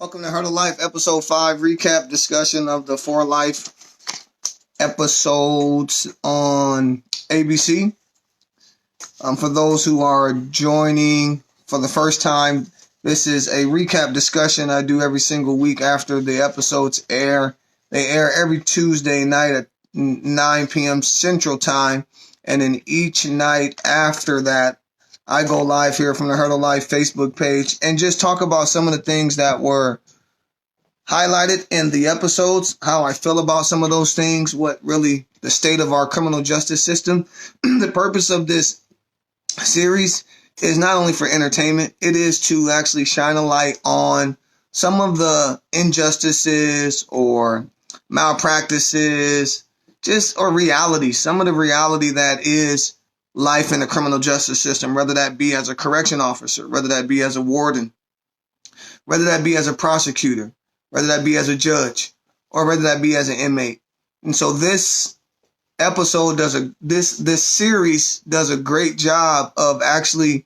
Welcome to Heart of Life, Episode 5, recap discussion of the 4 Life episodes on ABC. For those who are joining for the first time, this is a recap discussion I do every single week after the episodes air. They air every Tuesday night at 9 p.m. Central Time, and then each night after that, I go live here from the Heart of Life Facebook page and just talk about some of the things that were highlighted in the episodes, how I feel about some of those things, what really the state of our criminal justice system. The purpose of this series is not only for entertainment, it is to actually shine a light on some of the injustices or malpractices, or reality, some of the reality that is life in the criminal justice system, whether that be as a correction officer, whether that be as a warden, whether that be as a prosecutor, whether that be as a judge, or whether that be as an inmate. And so this episode this series does a great job of actually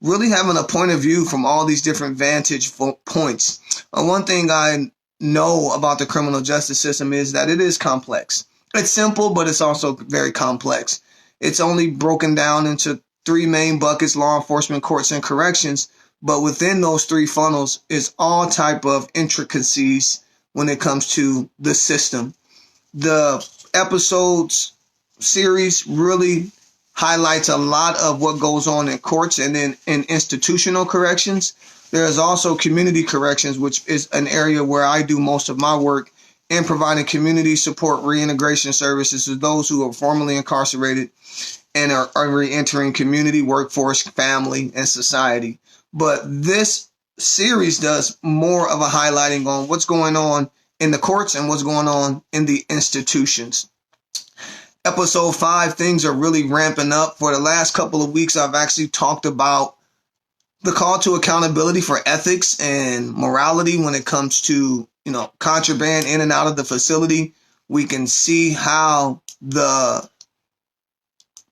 really having a point of view from all these different vantage points. One thing I know about the criminal justice system is that it is complex. It's simple, but it's also very complex. It's only broken down into 3 main buckets: law enforcement, courts, and corrections. But within those 3 funnels is all type of intricacies when it comes to the system. The episodes series really highlights a lot of what goes on in courts and then in institutional corrections. There's also community corrections, which is an area where I do most of my work in providing community support reintegration services to those who are formerly incarcerated and are re-entering community, workforce, family, and society. But this series does more of a highlighting on what's going on in the courts and what's going on in the institutions. Episode 5, things are really ramping up. For the last couple of weeks, I've actually talked about the call to accountability for ethics and morality when it comes to, contraband in and out of the facility. We can see how the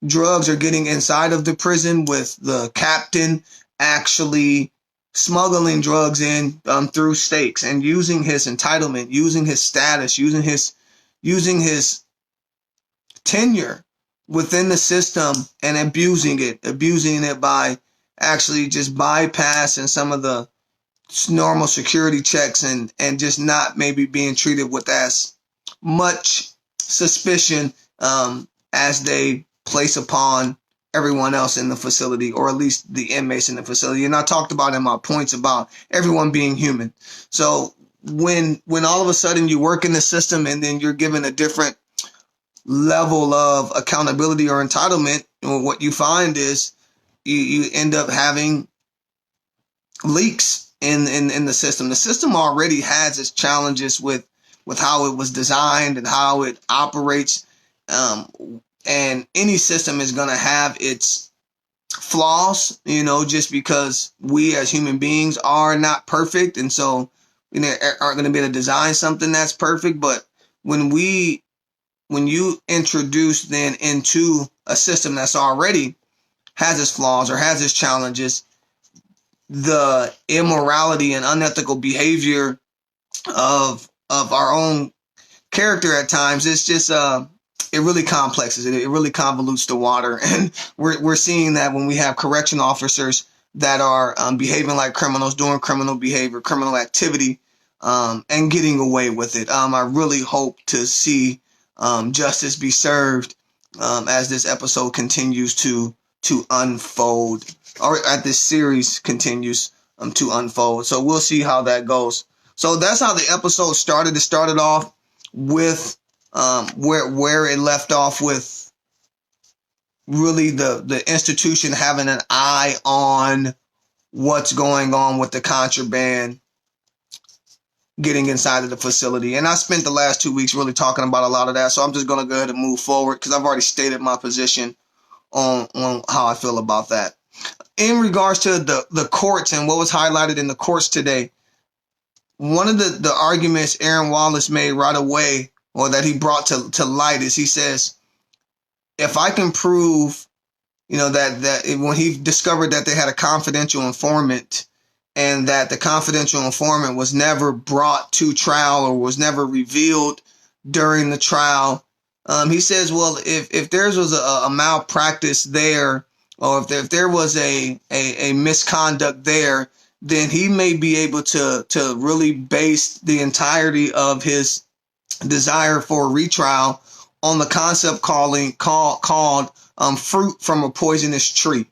drugs are getting inside of the prison, with the captain actually smuggling drugs in through stakes and using his entitlement, using his status, using his tenure within the system and abusing it by actually just bypassing some of the normal security checks and just not maybe being treated with as much suspicion as they place upon everyone else in the facility, or at least the inmates in the facility. And I talked about in my points about everyone being human. So when all of a sudden you work in the system and then you're given a different level of accountability or entitlement, what you find is you end up having leaks in the system. The system already has its challenges with how it was designed and how it operates. And any system is going to have its flaws, just because we as human beings are not perfect. And so we aren't going to be able to design something that's perfect. But when you introduce then into a system that's already has its flaws or has its challenges, the immorality and unethical behavior of our own character at times, it's just it really complexes it. It really convolutes the water. And we're seeing that when we have correction officers that are behaving like criminals, doing criminal behavior, criminal activity, and getting away with it. I really hope to see justice be served as this episode continues to unfold, or as this series continues to unfold. So we'll see how that goes. So that's how the episode started. It started off with where it left off, with really the institution having an eye on what's going on with the contraband getting inside of the facility. And I spent the last 2 weeks really talking about a lot of that. So I'm just going to go ahead and move forward because I've already stated my position on how I feel about that. In regards to the courts and what was highlighted in the courts today, one of the arguments Aaron Wallace made right away, or that he brought to light, is he says, if I can prove, that when he discovered that they had a confidential informant and that the confidential informant was never brought to trial or was never revealed during the trial. He says, well, if there was a malpractice there, or if there was a misconduct there, then he may be able to really base the entirety of his desire for a retrial on the concept called fruit from a poisonous tree.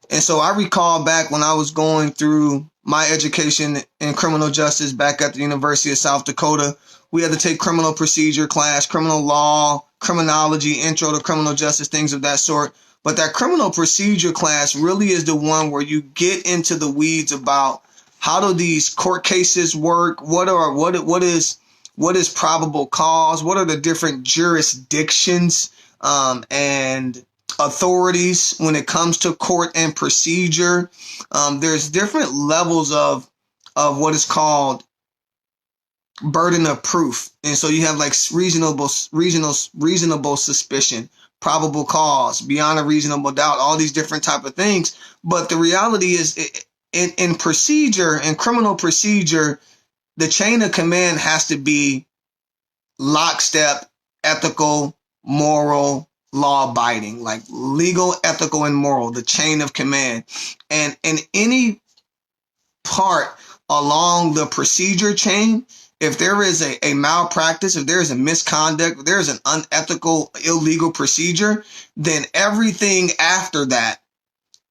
And so I recall back when I was going through my education in criminal justice back at the University of South Dakota, we had to take criminal procedure class, criminal law, criminology, intro to criminal justice, things of that sort. But that criminal procedure class really is the one where you get into the weeds about how do these court cases work? What is probable cause? What are the different jurisdictions and authorities when it comes to court and procedure? There's different levels of what is called burden of proof, and so you have like reasonable suspicion, probable cause, beyond a reasonable doubt, all these different type of things. But the reality is, in procedure, in criminal procedure, the chain of command has to be lockstep, ethical, moral, law abiding, like legal, ethical, and moral, the chain of command. And in any part along the procedure chain, if there is a malpractice, if there is a misconduct, if there is an unethical, illegal procedure, then everything after that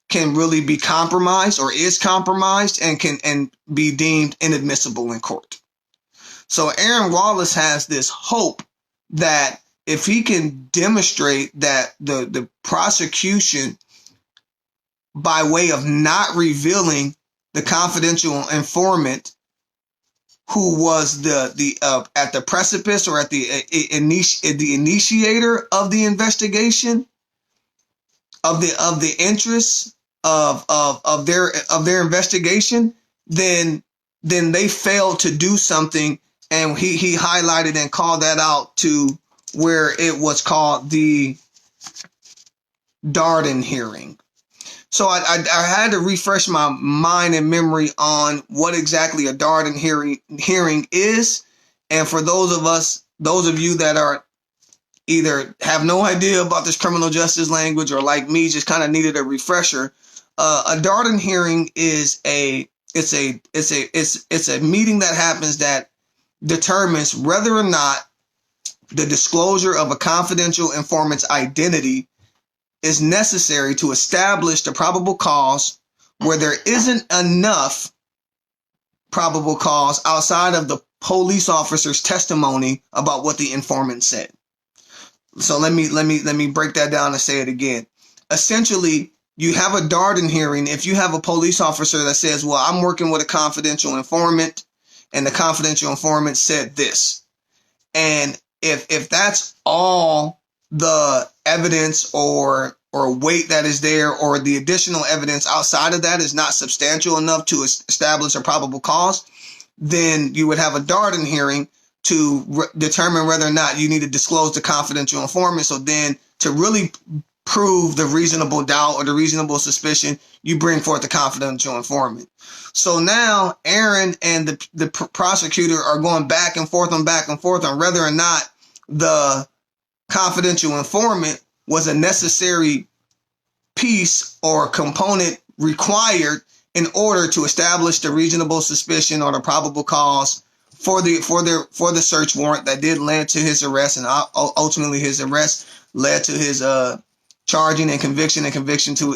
can really be compromised or is compromised and can be deemed inadmissible in court. So Aaron Wallace has this hope that if he can demonstrate that the prosecution, by way of not revealing the confidential informant who was the at the precipice or at the initiator of the investigation, of the interests of their investigation, then they failed to do something. And he highlighted and called that out to where it was called the Darden hearing. So I had to refresh my mind and memory on what exactly a Darden hearing is. And for those of you that are either have no idea about this criminal justice language or like me just kind of needed a refresher, a Darden hearing is it's a meeting that happens that determines whether or not the disclosure of a confidential informant's identity is necessary to establish the probable cause where there isn't enough probable cause outside of the police officer's testimony about what the informant said. So let me break that down and say it again. Essentially, you have a Darden hearing if you have a police officer that says, well, I'm working with a confidential informant and the confidential informant said this. And if that's all the evidence or weight that is there, or the additional evidence outside of that is not substantial enough to establish a probable cause, then you would have a Darden hearing to determine whether or not you need to disclose the confidential informant. So then to really prove the reasonable doubt or the reasonable suspicion, you bring forth the confidential informant. So now Aaron and the prosecutor are going back and forth on whether or not the confidential informant was a necessary piece or component required in order to establish the reasonable suspicion or the probable cause for the search warrant that did lead to his arrest, and ultimately his arrest led to his charging and conviction to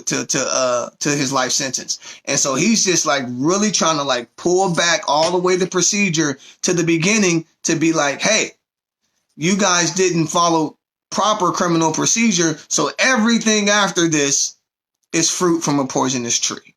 his life sentence. And so he's just like really trying to like pull back all the way the procedure to the beginning to be like, hey, you guys didn't follow proper criminal procedure, so everything after this is fruit from a poisonous tree.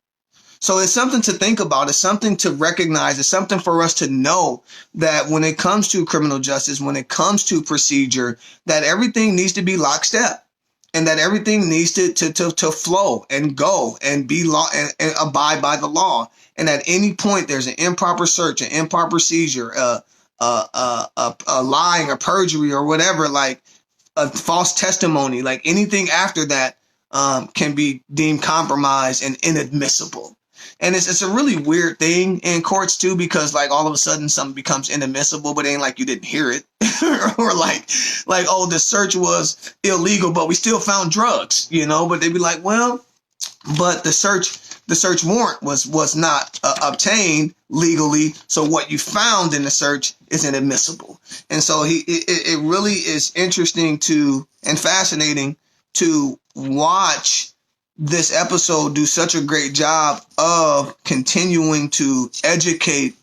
So it's something to think about. It's something to recognize. It's something for us to know that when it comes to criminal justice, when it comes to procedure, that everything needs to be lockstep and that everything needs to flow and go and be law and abide by the law. And at any point, there's an improper search, an improper seizure, a lying, a perjury or whatever, like a false testimony, like anything after that can be deemed compromised and inadmissible. And it's a really weird thing in courts too, because like all of a sudden something becomes inadmissible, but it ain't like you didn't hear it. Or like, oh, the search was illegal, but we still found drugs, but they'd be like, well, but the search warrant was not obtained legally. So what you found in the search is inadmissible. And so it really is interesting and fascinating to watch this episode do such a great job of continuing to educate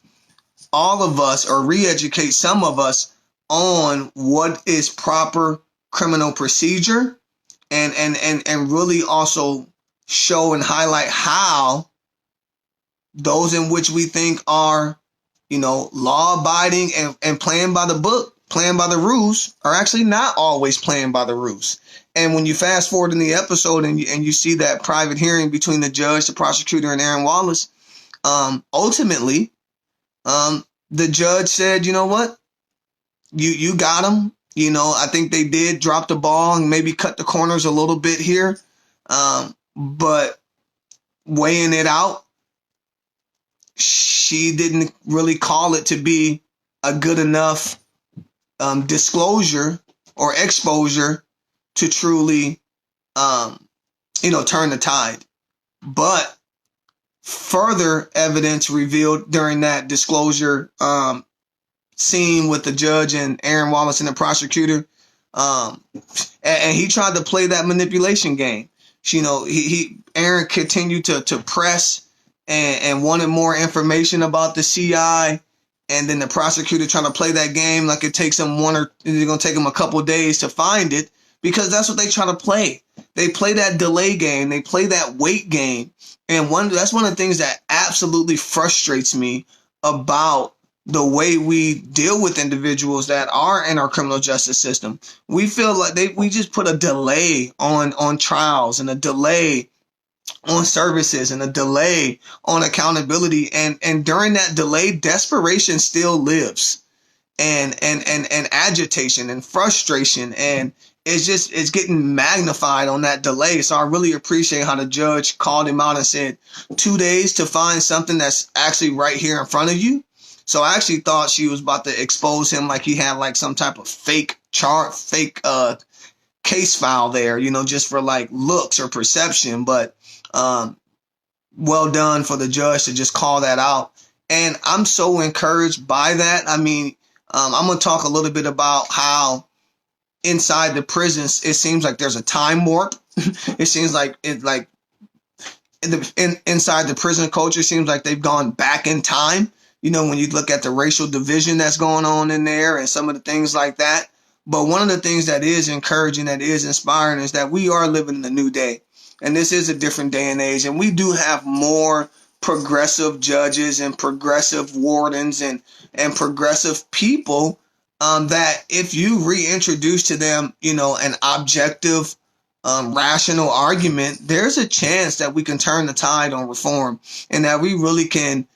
all of us, or re-educate some of us, on what is proper criminal procedure, and really also show and highlight how those in which we think are, law abiding and playing by the book, playing by the rules, are actually not always playing by the rules. And when you fast forward in the episode and you see that private hearing between the judge, the prosecutor, and Aaron Wallace, ultimately, the judge said, you know what? You got him. I think they did drop the ball and maybe cut the corners a little bit here. But weighing it out, she didn't really call it to be a good enough disclosure or exposure to truly, turn the tide. But further evidence revealed during that disclosure scene with the judge and Aaron Wallace and the prosecutor, and he tried to play that manipulation game. Aaron continued to press and wanted more information about the CI, and then the prosecutor trying to play that game like it takes him it's going to take him a couple of days to find it, because that's what they try to play. They play that delay game. They play that wait game. And that's one of the things that absolutely frustrates me about the way we deal with individuals that are in our criminal justice system. We feel like we just put a delay on trials, and a delay on services, and a delay on accountability. And during that delay, desperation still lives, and agitation and frustration, and it's getting magnified on that delay. So I really appreciate how the judge called him out and said 2 days to find something that's actually right here in front of you. So I actually thought she was about to expose him like he had like some type of fake case file there, just for like looks or perception. But well done for the judge to just call that out. And I'm so encouraged by that. I mean, I'm going to talk a little bit about how inside the prisons, it seems like there's a time warp. It seems like inside the prison culture, it seems like they've gone back in time. When you look at the racial division that's going on in there and some of the things like that. But one of the things that is encouraging, that is inspiring, is that we are living in a new day. And this is a different day and age. And we do have more progressive judges and progressive wardens and progressive people that if you reintroduce to them, an objective, rational argument, there's a chance that we can turn the tide on reform, and that we really can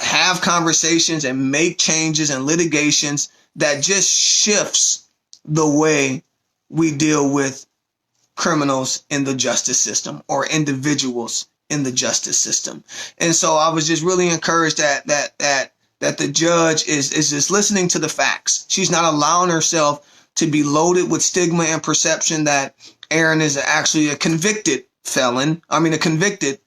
have conversations and make changes and litigations that just shifts the way we deal with criminals in the justice system, or individuals in the justice system. And so I was just really encouraged that the judge is just listening to the facts. She's not allowing herself to be loaded with stigma and perception that Aaron is actually a convicted felon. A convicted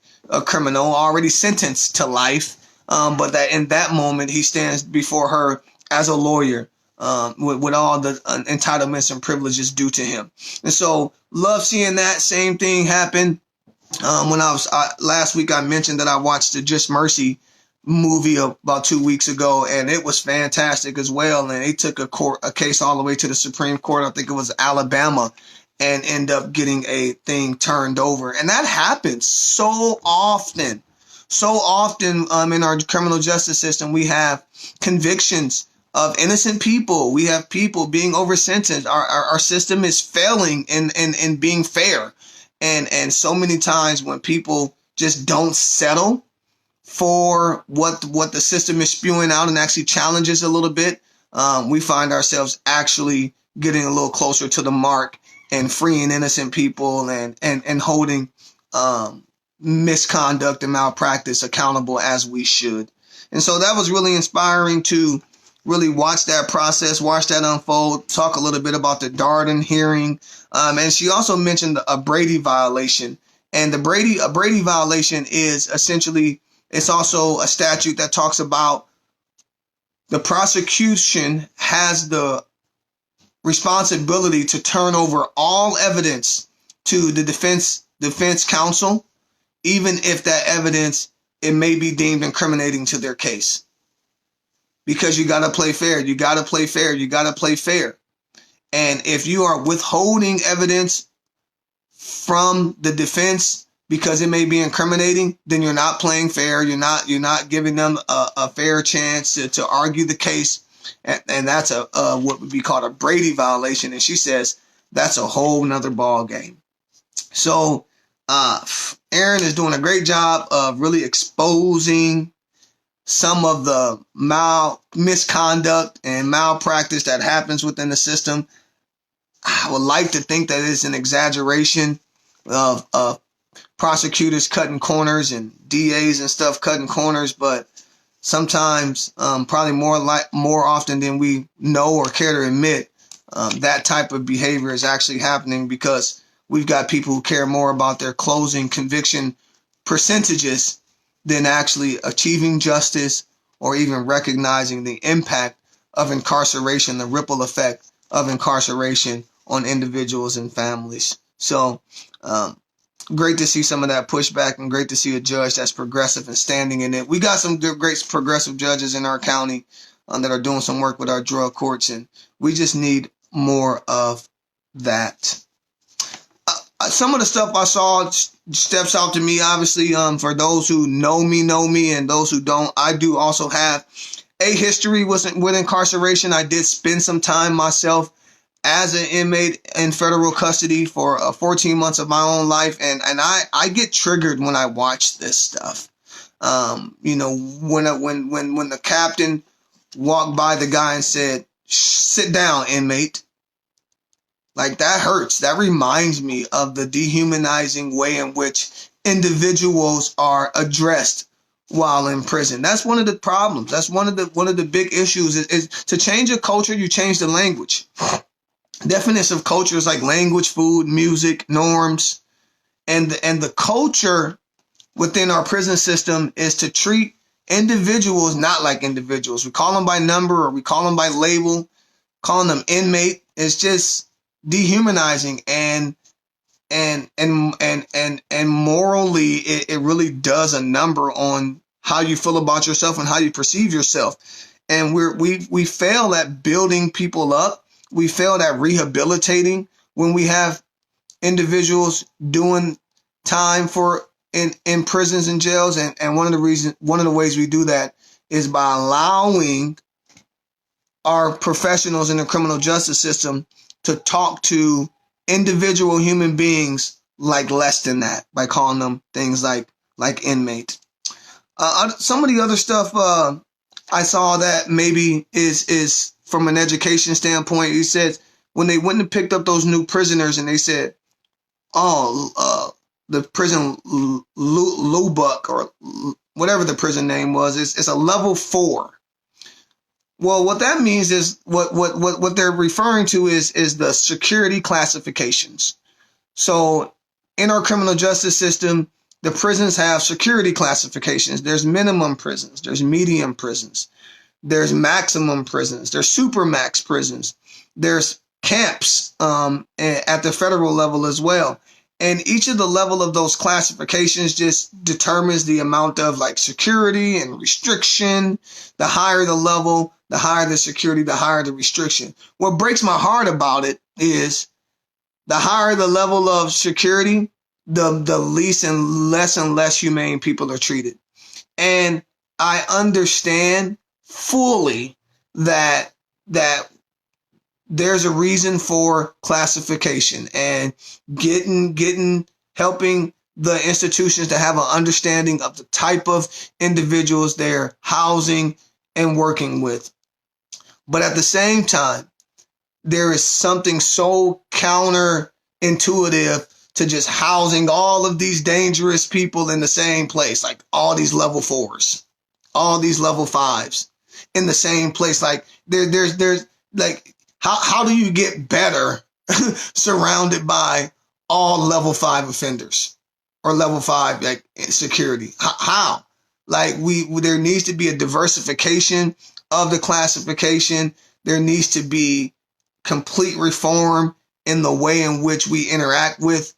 criminal, already sentenced to life. But that in that moment, he stands before her as a lawyer, with all the entitlements and privileges due to him. And so love seeing that same thing happen. When I was last week, I mentioned that I watched the Just Mercy movie about 2 weeks ago, and it was fantastic as well. And they took a case all the way to the Supreme Court. I think it was Alabama, and end up getting a thing turned over. And that happens so often. So often in our criminal justice system, we have convictions of innocent people. We have people being over-sentenced. Our system is failing in being fair. And so many times when people just don't settle for what the system is spewing out and actually challenges a little bit, we find ourselves actually getting a little closer to the mark and freeing innocent people and holding misconduct and malpractice accountable as we should. And so that was really inspiring to really watch that process, watch that unfold, talk a little bit about the Darden hearing. And she also mentioned a Brady violation. And a Brady violation is essentially, it's also a statute that talks about the prosecution has the responsibility to turn over all evidence to the defense counsel, even if that evidence, it may be deemed incriminating to their case. Because you got to play fair. You got to play fair. You got to play fair. And if you are withholding evidence from the defense because it may be incriminating, then you're not playing fair. You're not giving them a fair chance to argue the case. And that's what would be called a Brady violation. And she says that's a whole nother ball game. So Aaron is doing a great job of really exposing some of the misconduct and malpractice that happens within the system. I would like to think that it's an exaggeration of prosecutors cutting corners and DAs and stuff cutting corners, but sometimes, probably more often than we know or care to admit, that type of behavior is actually happening because we've got people who care more about their closing conviction percentages than actually achieving justice or even recognizing the impact of incarceration, the ripple effect of incarceration on individuals and families. So great to see some of that pushback and great to see a judge that's progressive and standing in it. We got some great progressive judges in our county that are doing some work with our drug courts, and we just need more of that. Some of the stuff I saw steps out to me, obviously, for those who know me, and those who don't. I do also have a history with incarceration. I did spend some time myself as an inmate in federal custody for 14 months of my own life, and I get triggered when I watch this stuff. When the captain walked by the guy and said, "Sit down, inmate." Like, that hurts. That reminds me of the dehumanizing way in which individuals are addressed while in prison. That's one of the problems. That's one of the big issues is to change a culture, you change the language. Definition of culture is like language, food, music, norms. And the culture within our prison system is to treat individuals not like individuals. We call them by number or we call them by label. Calling them inmate is just dehumanizing, and morally it really does a number on how you feel about yourself and how you perceive yourself. And we fail at building people up. We fail at rehabilitating when we have individuals doing time in prisons and jails. And one of the ways we do that is by allowing our professionals in the criminal justice system to talk to individual human beings like less than that, by calling them things like inmate. Some of the other stuff I saw that maybe is from an education standpoint. He said when they went and picked up those new prisoners and they said, the prison Lubbock or whatever the prison name was, it's a level 4. Well, what that means is what they're referring to is the security classifications. So in our criminal justice system, the prisons have security classifications. There's minimum prisons, there's medium prisons, there's maximum prisons, there's supermax prisons, there's camps at the federal level as well. And each of the level of those classifications just determines the amount of like security and restriction. The higher the level, the higher the security, the higher the restriction. What breaks my heart about it is the higher the level of security, the least and less humane people are treated. And I understand fully that there's a reason for classification and helping the institutions to have an understanding of the type of individuals they're housing and working with. But at the same time, there is something so counterintuitive to just housing all of these dangerous people in the same place, like all these level 4s, all these level 5s in the same place. Like there's like, how do you get better surrounded by all level 5 offenders or level 5 like security? How? Like there needs to be a diversification of the classification. There needs to be complete reform in the way in which we interact with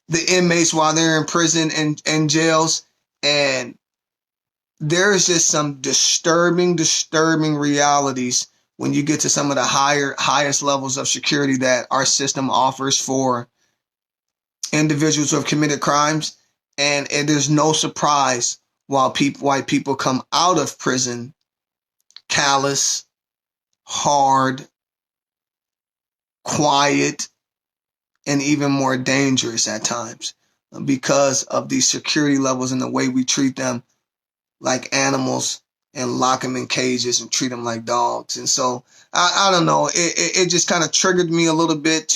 the inmates while they're in prison and jails. And there's just some disturbing realities when you get to some of the highest levels of security that our system offers for individuals who have committed crimes. And there's no surprise why people come out of prison callous, hard, quiet, and even more dangerous at times because of these security levels and the way we treat them like animals and lock them in cages and treat them like dogs. And so I don't know, it just kind of triggered me a little bit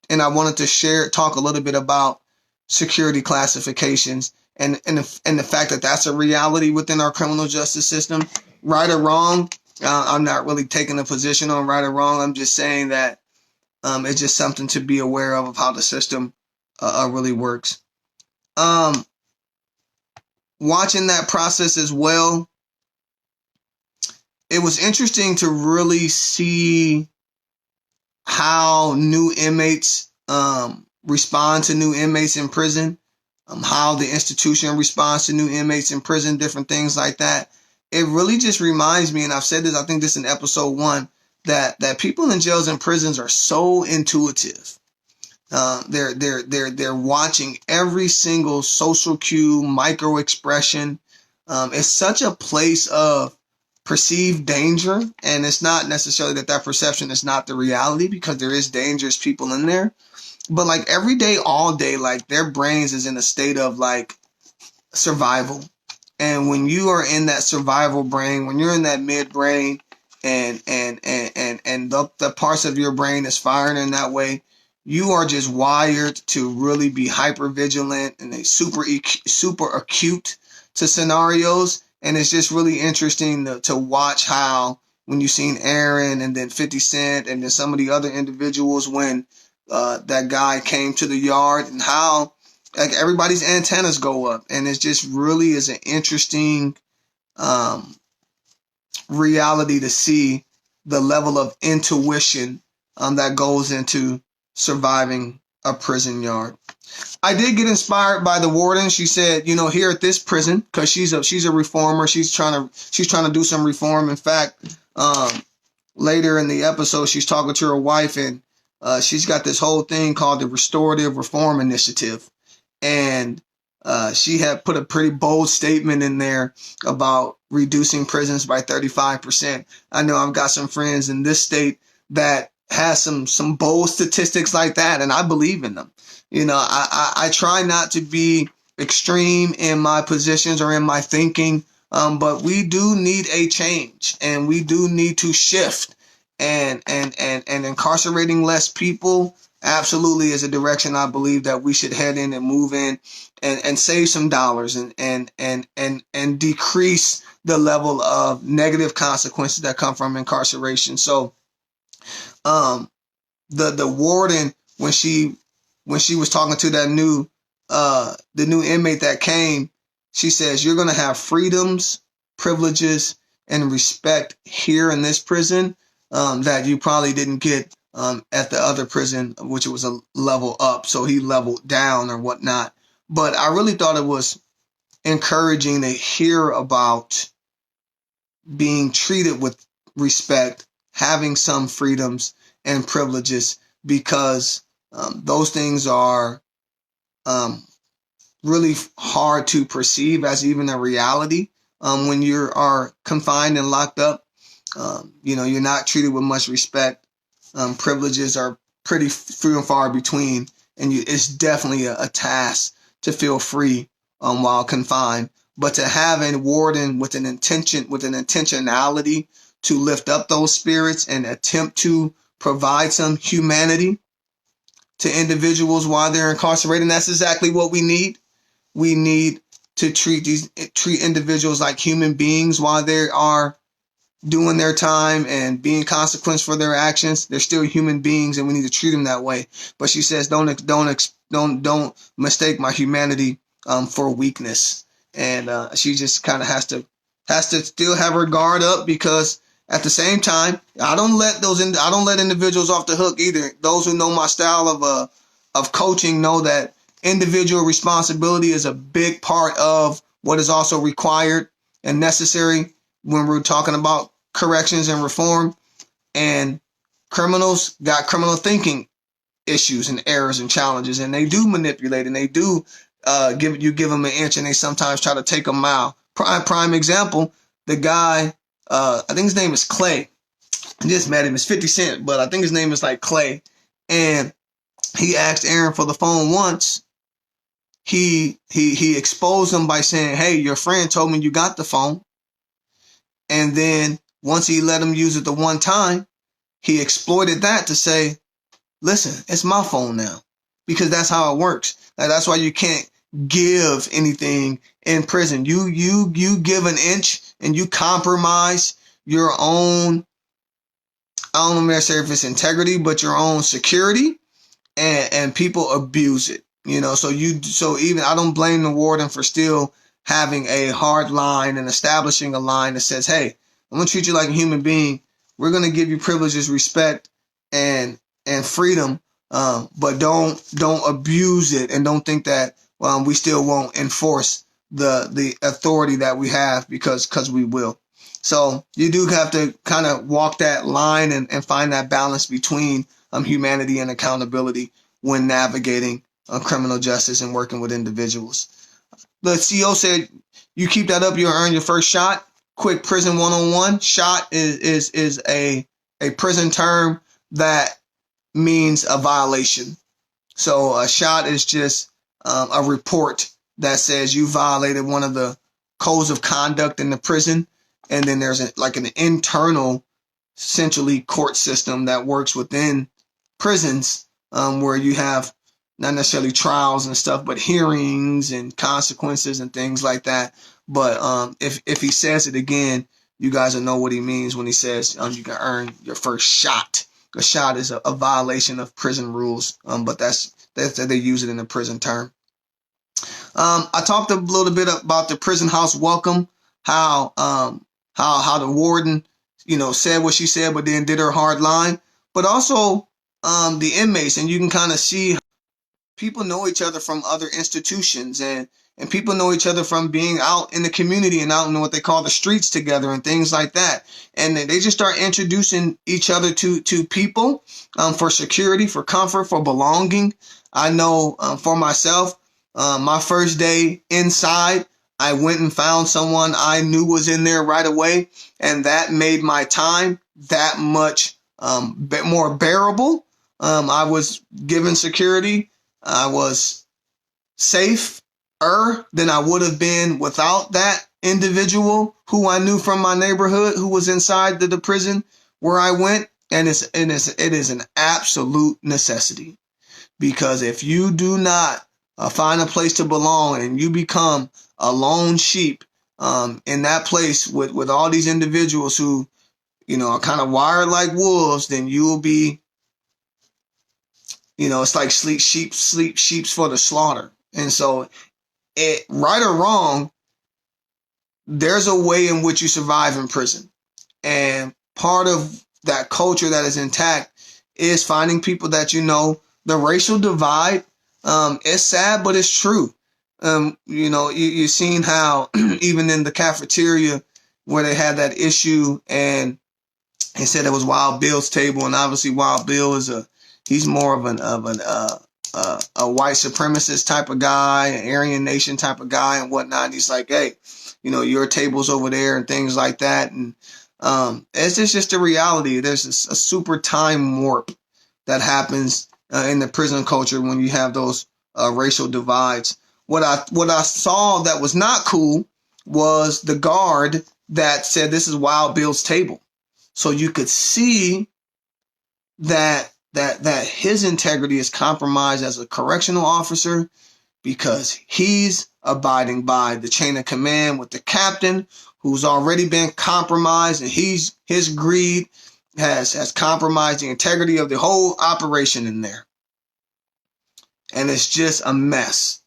and I wanted to talk a little bit about security classifications and the fact that that's a reality within our criminal justice system. Right or wrong, I'm not really taking a position on right or wrong. I'm just saying that it's just something to be aware of how the system really works. Watching that process as well, it was interesting to really see how new inmates respond to new inmates in prison, how the institution responds to new inmates in prison, different things like that. It really just reminds me, and I've said this, I think this in episode 1, that people in jails and prisons are so intuitive. They're watching every single social cue, micro expression. It's such a place of perceived danger, and it's not necessarily that perception is not the reality, because there is dangerous people in there. But like every day, all day, like their brains is in a state of like survival. And when you are in that survival brain, when you're in that midbrain, and the parts of your brain is firing in that way, you are just wired to really be hyper vigilant and super acute to scenarios. And it's just really interesting to watch how, when you've seen Aaron and then 50 Cent and then some of the other individuals, when that guy came to the yard, and how like everybody's antennas go up. And it just really is an interesting reality to see the level of intuition that goes into surviving a prison yard. I did get inspired by the warden. She said, here at this prison, because she's a reformer, she's trying to do some reform. In fact, later in the episode, she's talking to her wife, and she's got this whole thing called the Restorative Reform Initiative. And she had put a pretty bold statement in there about reducing prisons by 35%. I know I've got some friends in this state that has some bold statistics like that, and I believe in them. I try not to be extreme in my positions or in my thinking, but we do need a change, and we do need to shift, and incarcerating less people absolutely is a direction I believe that we should head in and move in, and save some dollars, and decrease the level of negative consequences that come from incarceration. So the warden, when she was talking to that the new inmate that came, she says, you're going to have freedoms, privileges, and respect here in this prison that you probably didn't get at the other prison, which was a level up. So he leveled down or whatnot. But I really thought it was encouraging to hear about being treated with respect, having some freedoms and privileges, because those things are really hard to perceive as even a reality when you are confined and locked up. You're not treated with much respect. Privileges are pretty few and far between, and it's definitely a task to feel free while confined. But to have a warden with an intentionality to lift up those spirits and attempt to provide some humanity to individuals while they're incarcerated. And that's exactly what we need. We need to treat individuals like human beings while they are doing their time and being consequence for their actions. They're still human beings, and we need to treat them that way. But she says, don't mistake my humanity for weakness. And she just kind of has to still have her guard up, because at the same time, I don't let individuals off the hook either. Those who know my style of coaching know that individual responsibility is a big part of what is also required and necessary when we're talking about corrections and reform. And criminals got criminal thinking issues and errors and challenges, and they do manipulate, and they do give them an inch, and they sometimes try to take a mile. Prime example, the guy, I think his name is Clay. I just met him. It's 50 Cent, but I think his name is like Clay. And he asked Aaron for the phone once. He exposed him by saying, "Hey, your friend told me you got the phone." And then once he let him use it the one time, he exploited that to say, "Listen, it's my phone now," because that's how it works. That's why you can't give anything in prison. You give an inch and you compromise your own, I don't know necessarily if it's integrity, but your own security, and people abuse it. So even I don't blame the warden for still having a hard line and establishing a line that says, "Hey, I'm gonna treat you like a human being. We're gonna give you privileges, respect, and freedom, but don't abuse it, and don't think that we still won't enforce the authority that we have, because we will." So you do have to kind of walk that line and find that balance between humanity and accountability when navigating criminal justice and working with individuals. The CEO said, "You keep that up, you'll earn your first shot." Quick prison 101. Shot is a prison term that means a violation. So a shot is just a report that says you violated one of the codes of conduct in the prison. And then there's an internal, essentially, court system that works within prisons, where you have not necessarily trials and stuff, but hearings and consequences and things like that. But if he says it again, you guys will know what he means when he says you can earn your first shot. A shot is a violation of prison rules, but that's they use it in the prison term. I talked a little bit about the prison house welcome, how the warden, said what she said, but then did her hard line. But also the inmates, and you can kind of see people know each other from other institutions, and people know each other from being out in the community and out in what they call the streets together and things like that. And they just start introducing each other to people for security, for comfort, for belonging. I know for myself, my first day inside, I went and found someone I knew was in there right away, and that made my time that much more bearable. I was given security. I was safer than I would have been without that individual who I knew from my neighborhood, who was inside the prison where I went. And it is an absolute necessity, because if you do not find a place to belong and you become a lone sheep in that place with all these individuals who are kind of wired like wolves, then you will be, it's like sheep for the slaughter. And so, right or wrong, there's a way in which you survive in prison. And part of that culture that is intact is finding people that the racial divide is sad, but it's true. You've seen how even in the cafeteria where they had that issue, and they said it was Wild Bill's table, and obviously Wild Bill he's more of a white supremacist type of guy, an Aryan Nation type of guy and whatnot. And he's like, "Hey, your table's over there," and things like that. And it's just a reality. There's a super time warp that happens in the prison culture when you have those racial divides. What I saw that was not cool was the guard that said, "This is Wild Bill's table." So you could see that that his integrity is compromised as a correctional officer because he's abiding by the chain of command with the captain who's already been compromised, and his greed has compromised the integrity of the whole operation in there. And it's just a mess.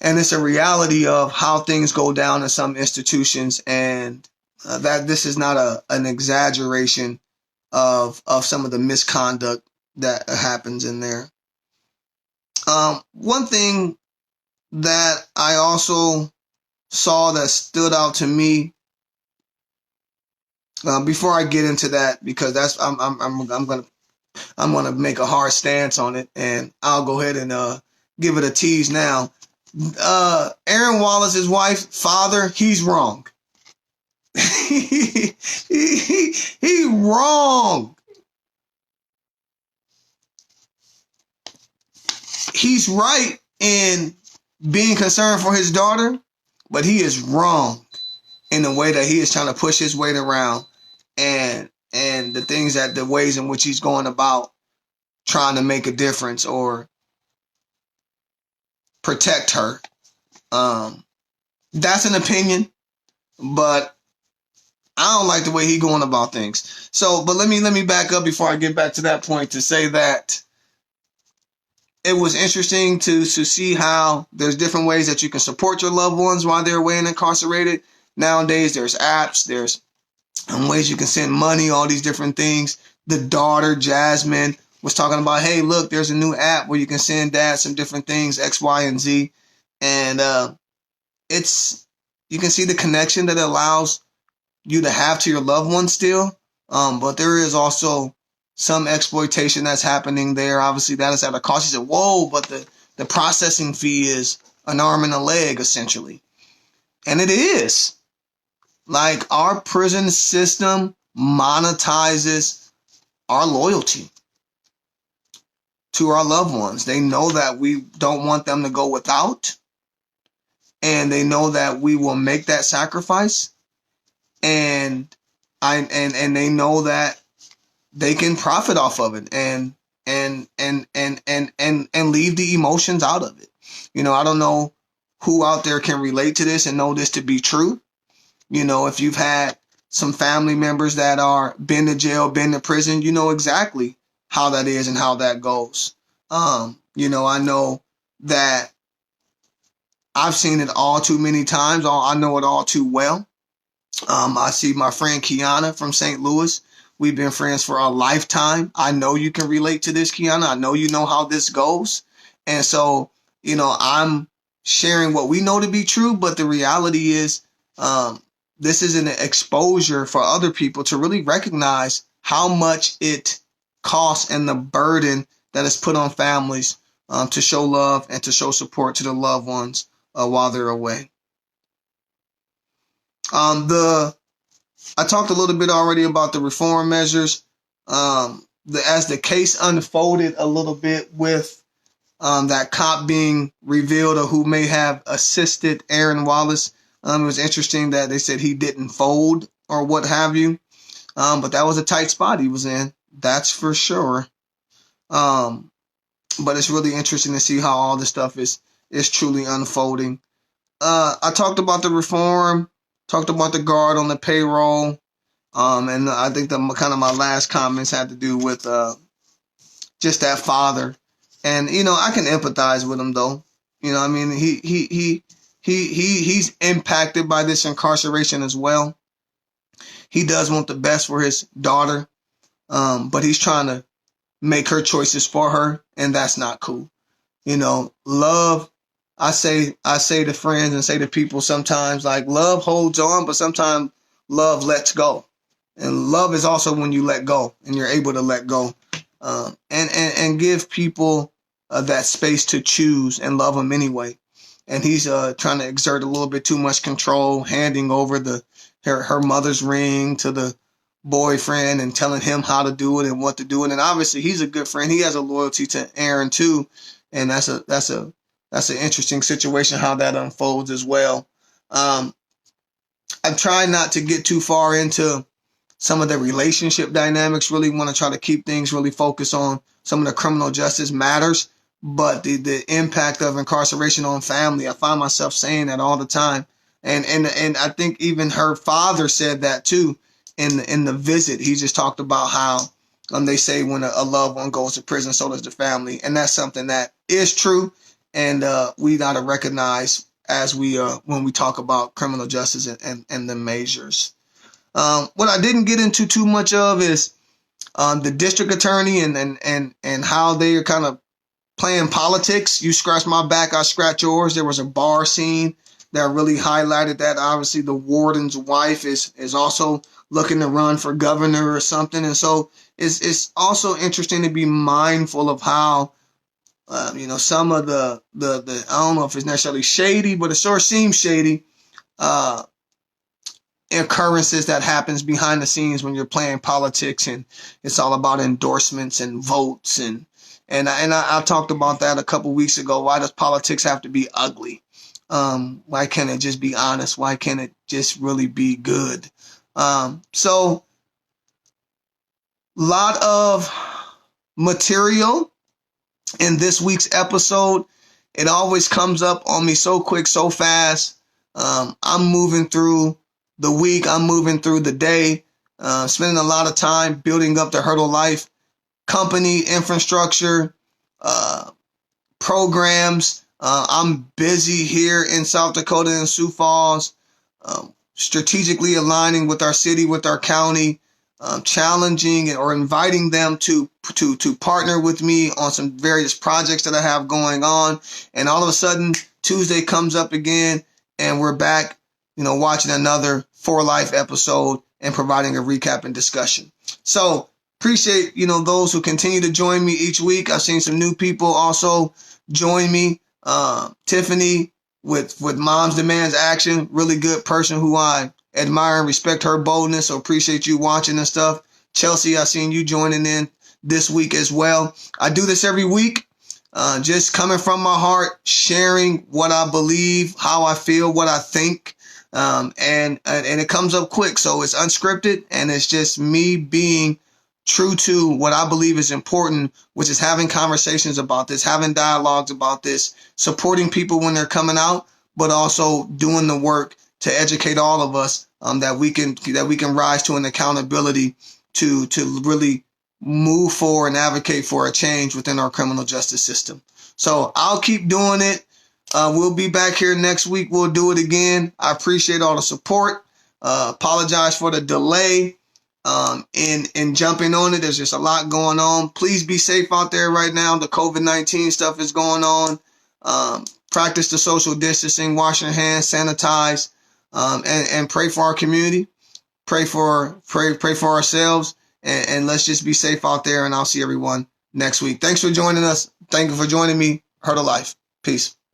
And it's a reality of how things go down in some institutions, and that this is not an exaggeration of some of the misconduct that happens in there. One thing that I also saw that stood out to me before I get into that, because that's I'm gonna make a hard stance on it, and I'll go ahead and give it a tease now. Aaron Wallace's wife, father, he's wrong. he wrong. He's right in being concerned for his daughter, but he is wrong in the way that he is trying to push his weight around, and the ways in which he's going about trying to make a difference or protect her. That's an opinion, but I don't like the way he's going about things. So, but let me back up before I get back to that point to say that it was interesting to see how there's different ways that you can support your loved ones while they're away and incarcerated. Nowadays, there's apps, there's ways you can send money, all these different things. The daughter, Jasmine, was talking about, hey, look, there's a new app where you can send dad some different things, X, Y, and Z. And you can see the connection that it allows you to have to your loved ones still. But there is also some exploitation that's happening there. Obviously, that is at a cost. He said, whoa, but the processing fee is an arm and a leg, essentially. And it is. Like, our prison system monetizes our loyalty to our loved ones. They know that we don't want them to go without, and they know that we will make that sacrifice, and they know that they can profit off of it and leave the emotions out of it. You know, I don't know who out there can relate to this and know this to be true. You know, if you've had some family members that are been to jail, been to prison, you know exactly how that is and how that goes. You know, I know that I've seen it all too many times. I know it all too well. I see my friend Kiana from St. Louis. We've been friends for a lifetime. I know you can relate to this, Kiana. I know you know how this goes. And so, you know, I'm sharing what we know to be true, but the reality is, this is an exposure for other people to really recognize how much it costs and the burden that is put on families to show love and to show support to the loved ones while they're away. I talked a little bit already about the reform measures. As the case unfolded a little bit with that cop being revealed, or who may have assisted Aaron Wallace. It was interesting that they said he didn't fold or what have you. But that was a tight spot he was in. That's for sure. But it's really interesting to see how all this stuff is truly unfolding. I talked about the reform, talked about the guard on the payroll. And I think my last comments had to do with just that father. And, you know, I can empathize with him, though. You know, I mean, he's impacted by this incarceration as well. He does want the best for his daughter, but he's trying to make her choices for her, and that's not cool. You know, love, I say to friends and say to people sometimes, like, love holds on, but sometimes love lets go. And love is also when you let go and you're able to let go, and give people that space to choose and love them anyway. And he's trying to exert a little bit too much control, handing over her mother's ring to the boyfriend and telling him how to do it and what to do it. And obviously he's a good friend. He has a loyalty to Aaron too, and that's an interesting situation how that unfolds as well. I'm trying not to get too far into some of the relationship dynamics, really want to try to keep things really focused on some of the criminal justice matters. But the impact of incarceration on family, I find myself saying that all the time. And I think even her father said that too in the visit. He just talked about how they say when a loved one goes to prison, so does the family. And that's something that is true. And we got to recognize as we when we talk about criminal justice and the measures. What I didn't get into too much of is the district attorney and how they are kind of playing politics. You scratch my back, I scratch yours. There was a bar scene that really highlighted that. Obviously, the warden's wife is also looking to run for governor or something. And so it's also interesting to be mindful of how, some of the I don't know if it's necessarily shady, but it sort of seems shady, occurrences that happens behind the scenes when you're playing politics, and it's all about endorsements and votes and I talked about that a couple weeks ago. Why does politics have to be ugly? Why can't it just be honest? Why can't it just really be good? So lot of material in this week's episode. It always comes up on me so quick, so fast. I'm moving through the week. I'm moving through the day, spending a lot of time building up the Hurdle Life company infrastructure, programs. I'm busy here in South Dakota and Sioux Falls, strategically aligning with our city, with our county, challenging or inviting them to partner with me on some various projects that I have going on. And all of a sudden, Tuesday comes up again, and we're back, watching another For Life episode and providing a recap and discussion. So appreciate, those who continue to join me each week. I've seen some new people also join me. Tiffany with Moms Demands Action, really good person who I admire and respect her boldness. So appreciate you watching and stuff. Chelsea, I seen you joining in this week as well. I do this every week, just coming from my heart, sharing what I believe, how I feel, what I think. And it comes up quick. So it's unscripted, and it's just me being true to what I believe is important, which is having conversations about this, having dialogues about this, supporting people when they're coming out, but also doing the work to educate all of us, that we can rise to an accountability to really move forward and advocate for a change within our criminal justice system. So I'll keep doing it. We'll be back here next week. We'll do it again. I appreciate all the support. Apologize for the delay in jumping on it. There's just a lot going on. Please be safe out there right now. The COVID-19 stuff is going on. Practice the social distancing, wash your hands, sanitize, and pray for our community. Pray for ourselves, and let's just be safe out there. And I'll see everyone next week. Thanks for joining us. Thank you for joining me. Heard of Life. Peace.